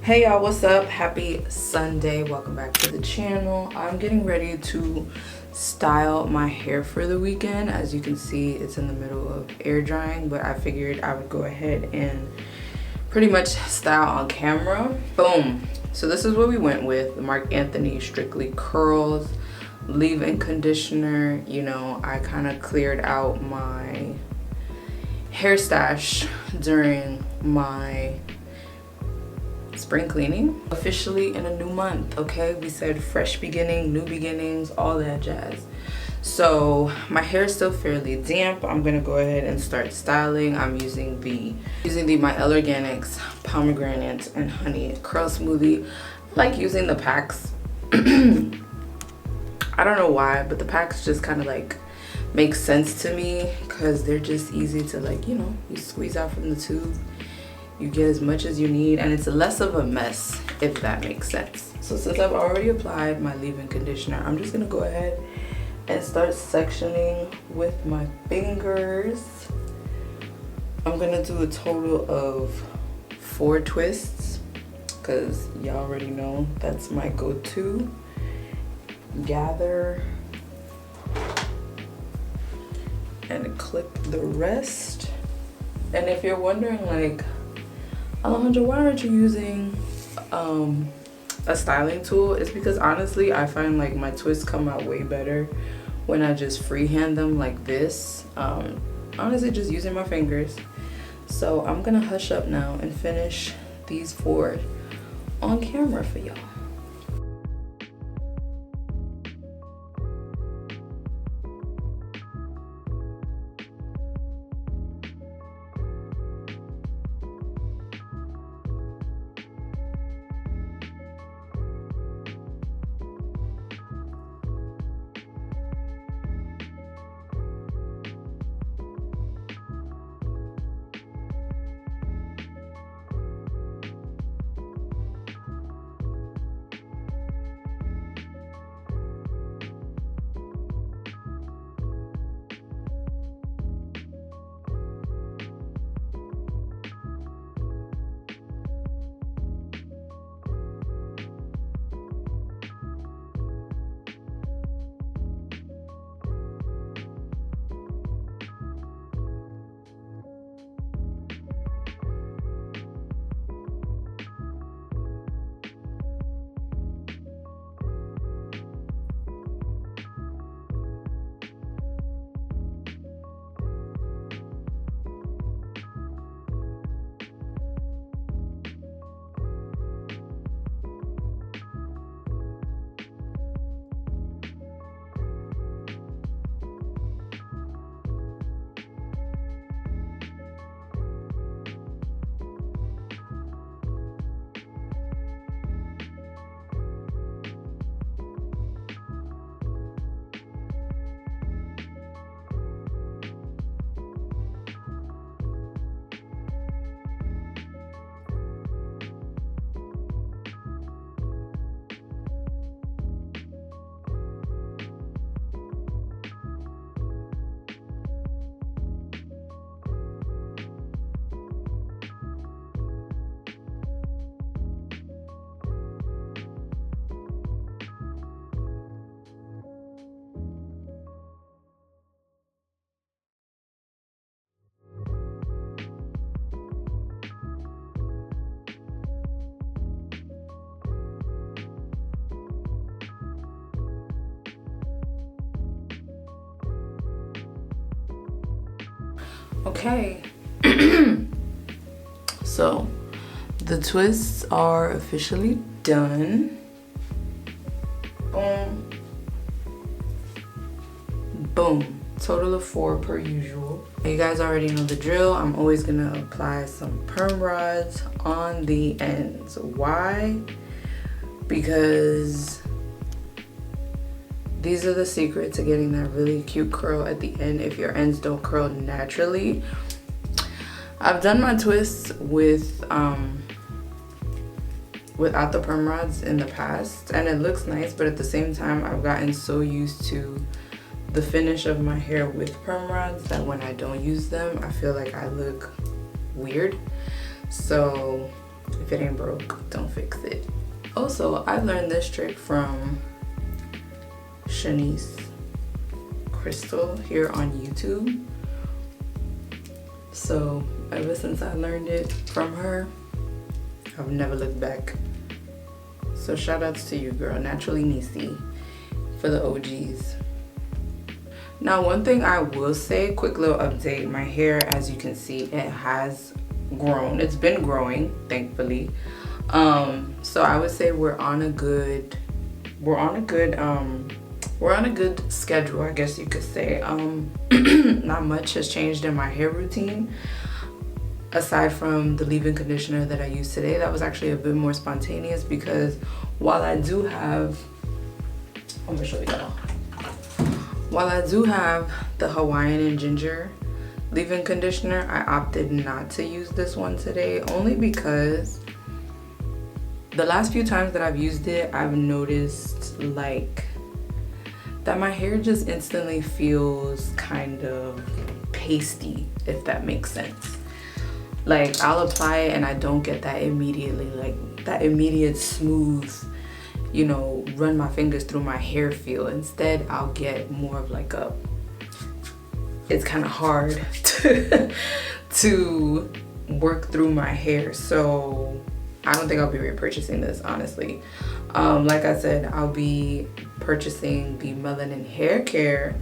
Hey y'all, what's up? Happy Sunday. Welcome back to the channel. I'm getting ready to style my hair for the weekend. As you can see, it's in the middle of air drying, but I figured I would go ahead and pretty much style on camera. Boom. So this is what we went with. The Marc Anthony Strictly Curls leave-in conditioner. You know, I kind of cleared out my hair stash during my spring cleaning. Officially in a new month, okay? We said fresh beginning, new beginnings, all that jazz. So my hair is still fairly damp. I'm gonna go ahead and start styling. I'm using the My Ello Organics pomegranate and honey curl smoothie. I like using the packs. I don't know why, but the packs just kind of like make sense to me because they're just easy to, like, you know, you squeeze out from the tube. You get as much as you need, and it's less of a mess, if that makes sense. So since I've already applied my leave-in conditioner, I'm just gonna go ahead and start sectioning with my fingers. I'm gonna do a total of 4 twists because y'all already know that's my go-to. Gather and clip the rest. And if you're wondering, like, Alejandra, why aren't you using a styling tool? It's because honestly, I find like my twists come out way better when I just freehand them like this. Honestly, just using my fingers. So I'm gonna hush up now and finish these 4 on camera for y'all. Okay, so the twists are officially done. Boom, boom. Total of 4 per usual. You guys already know the drill. I'm always gonna apply some perm rods on the ends. Why? Because these are the secret to getting that really cute curl at the end if your ends don't curl naturally. I've done my twists with without the perm rods in the past, and it looks nice, but at the same time I've gotten so used to the finish of my hair with perm rods that when I don't use them, I feel like I look weird. So If it ain't broke, don't fix it. Also, I learned this trick from Shanice Crystal here on YouTube. So ever since I learned it from her, I've never looked back. So shout outs to you, girl. Naturally Nisi for the OGs. Now, one thing I will say, quick little update. My hair, as you can see, it has grown. It's been growing, thankfully. So I would say we're on a good schedule, I guess you could say. Not much has changed in my hair routine aside from the leave-in conditioner that I used today. That was actually a bit more spontaneous because while I do have, I'm gonna show you that. While I do have the Hawaiian and ginger leave-in conditioner, I opted not to use this one today only because the last few times that I've used it, I've noticed like that my hair just instantly feels kind of pasty, if that makes sense. Like I'll apply it and I don't get that immediately, like that immediate smooth, you know, run my fingers through my hair feel. Instead, I'll get more of like a, it's kind of hard to work through my hair. So I don't think I'll be repurchasing this, honestly. Like I said, I'll be purchasing the Melanin Hair Care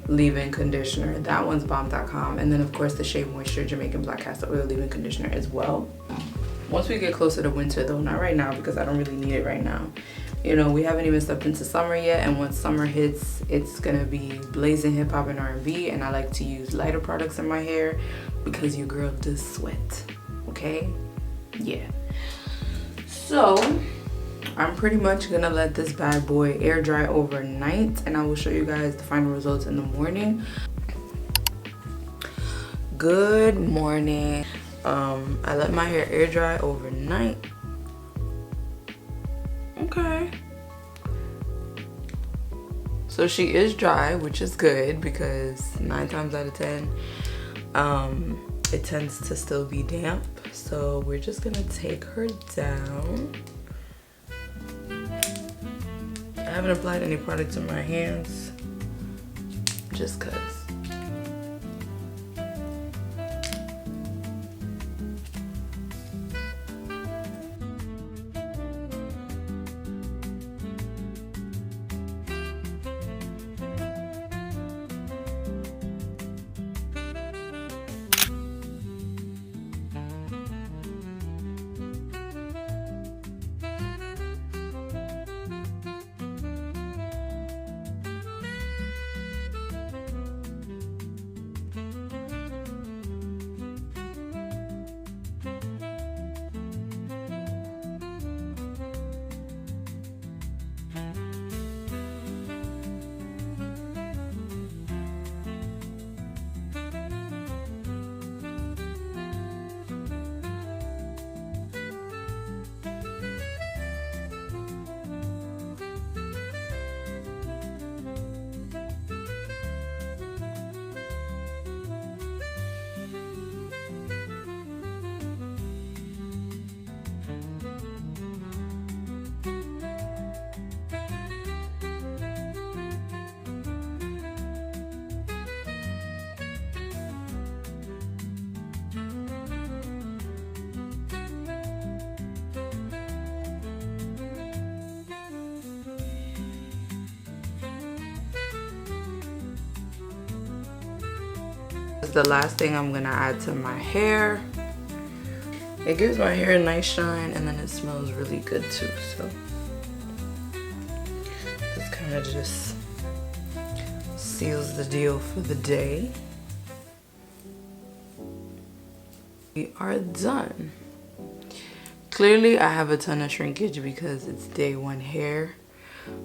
leave-in conditioner. That one's bomb.com. And then of course the Shea Moisture Jamaican Black Castor Oil leave-in conditioner as well. Once we get closer to winter though, not right now because I don't really need it right now. You know, we haven't even stepped into summer yet, and once summer hits, it's gonna be blazing hip hop and R&B, and I like to use lighter products in my hair because your girl does sweat, okay? Yeah. So I'm pretty much gonna let this bad boy air dry overnight, and I will show you guys the final results in the morning. Good morning. I let my hair air dry overnight. Okay. So she is dry, which is good because 9 times out of 10, it tends to still be damp. So we're just gonna take her down. I haven't applied any product to my hands just cause. The last thing I'm gonna add to my hair. It gives my hair a nice shine, and then it smells really good too. So this kind of just seals the deal for the day. We are done. Clearly I have a ton of shrinkage because it's day 1 hair,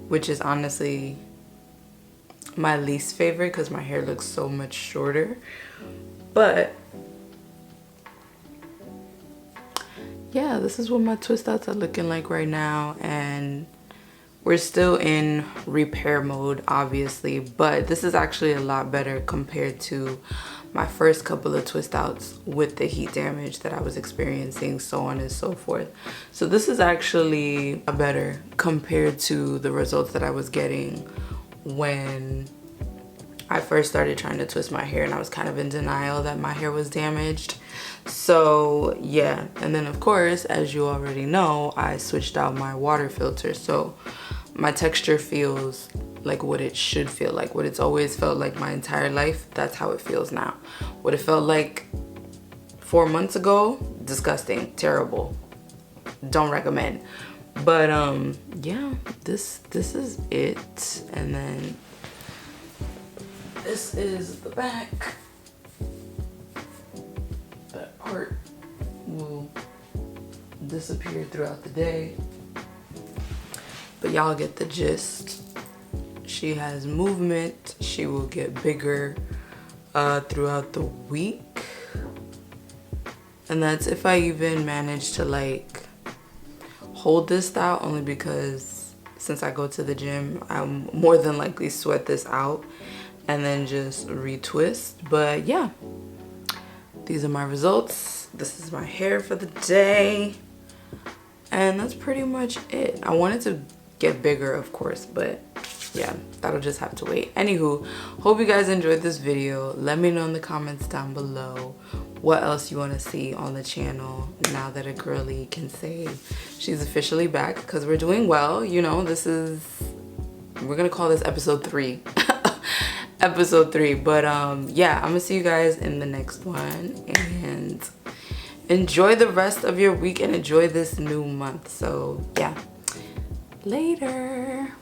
which is honestly my least favorite because my hair looks so much shorter. But yeah, this is what my twist outs are looking like right now, and we're still in repair mode obviously, but this is actually a lot better compared to my first couple of twist outs with the heat damage that I was experiencing, so on and so forth. So this is actually better compared to the results that I was getting when I first started trying to twist my hair, and I was kind of in denial that my hair was damaged. So yeah, and then of course, as you already know, I switched out my water filter, so my texture feels like what it should feel like, what it's always felt like my entire life. That's how it feels now. What it felt like 4 months ago, disgusting, terrible, don't recommend. But yeah, this is it. And then this is the back. That part will disappear throughout the day, but y'all get the gist. She has movement. She will get bigger throughout the week, and that's if I even manage to like hold this style, only because since I go to the gym, I'm more than likely sweat this out and then just retwist. But yeah, these are my results. This is my hair for the day, and that's pretty much it. I wanted to get bigger, of course, but yeah, that'll just have to wait. Anywho, hope you guys enjoyed this video. Let me know in the comments down below what else you want to see on the channel now that a girly can say she's officially back, because we're doing well. You know, we're gonna call this episode 3. Episode 3. But yeah, I'm gonna see you guys in the next one, and enjoy the rest of your week and enjoy this new month. So yeah, later.